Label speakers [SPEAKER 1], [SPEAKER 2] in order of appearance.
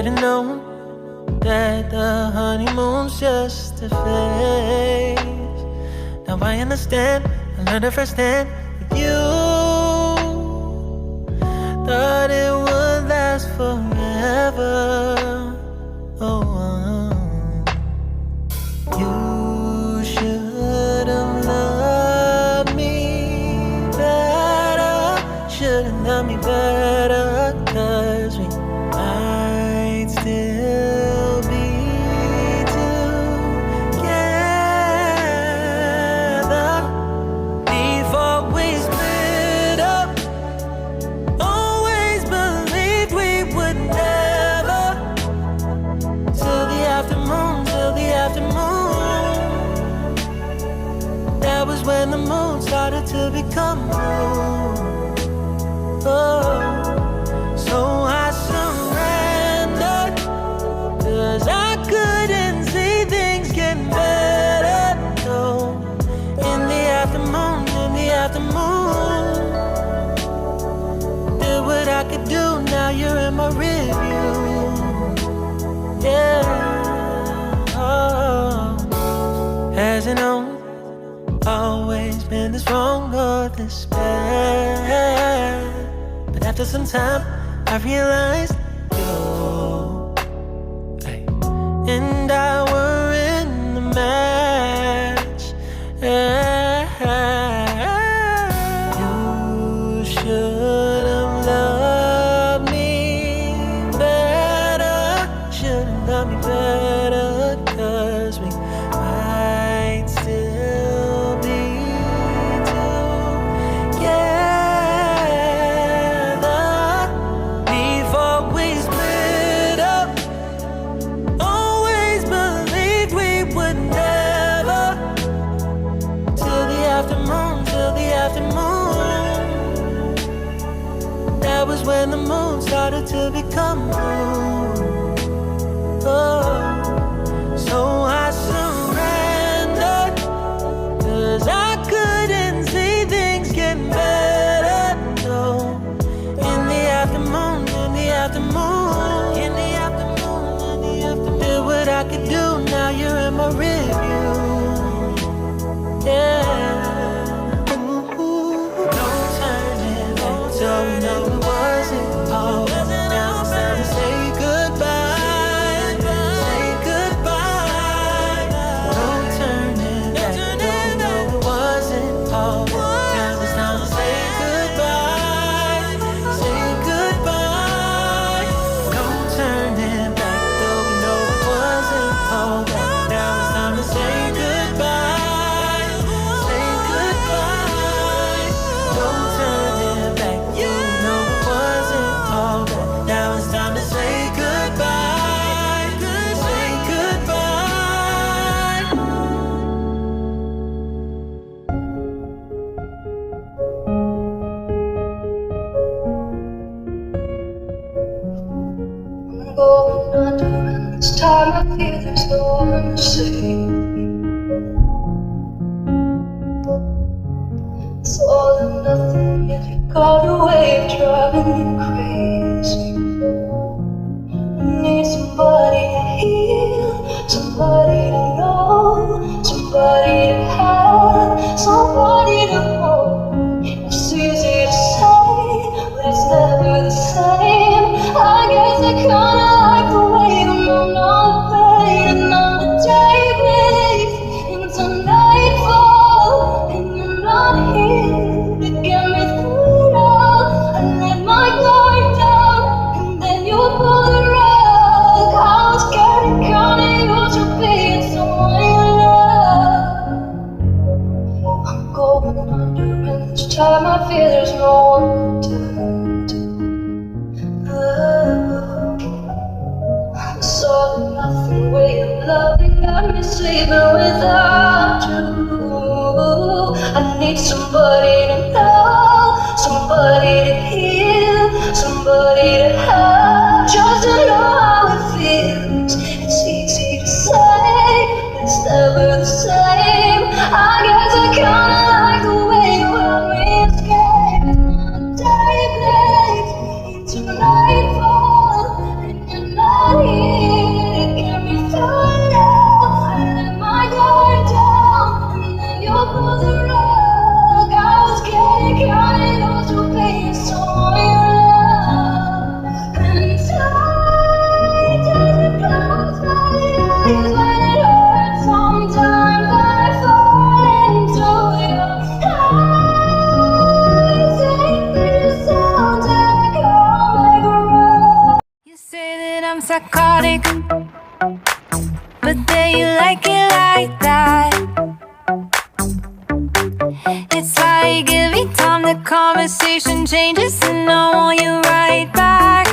[SPEAKER 1] Should've known that the honeymoon's just a phase. Now I understand, I learned it firsthand with you. Thought it would last forever. Oh, you should've loved me better. Should've loved me better, 'cause we might still be together before we split up. Always believed we would never. Till the afternoon, till the afternoon. That was when the moon started to become blue. Oh, so I surrendered, 'cause I couldn't see things getting better. So in the afternoon, did what I could do, now you're in my review. Yeah, oh. Hasn't always been this wrong or this bad, but after some time I realized you and I were in the match. You should've loved me better. Should've loved me better, 'cause we might still be together before we split up. Always believed we would never. Till the afternoon, till the afternoon. That was when the moon started to become blue. Oh, so I surrendered, 'cause I couldn't see things getting better. So in the afternoon, did what I could do, now you're in my review. Yeah. Ooh, no turning back, so we know it wasn't all. Now it's time to say goodbye. Say goodbye. No turning back, so we know it wasn't all. Now it's time to say goodbye. Say goodbye. No turning back, though we know it wasn't all. Now it's time to say goodbye. Say goodbye. No turning back, you know it wasn't all. Now it's time to say goodbye. Say goodbye.
[SPEAKER 2] I'm going under, and this time I feel there's no one to save. It's all or nothing if you got a way of driving me crazy. I need somebody to heal, somebody to know, somebody to have, somebody to hold. It's easy to say, but it's never the same. I guess I kinda like the way I'm not afraid, and on the day bleeds into nightfall, and you're not here to get me through it all. I let my guard down, and then you pull the rug. I was getting kinda used to being someone you love. I'm going under, and this time I feel there's no one to turn to. It's all or nothing way of loving, got me sleeping without you. I need somebody to know, somebody to heal, somebody to have, just to know how it feels. It's easy to say, but it's never the same. I guess I kinda like the way you help me escape. And on the day bleeds into nightfall, and you're not
[SPEAKER 3] psychotic, but there you like it like that. It's like every time the conversation changes, and I want you right back.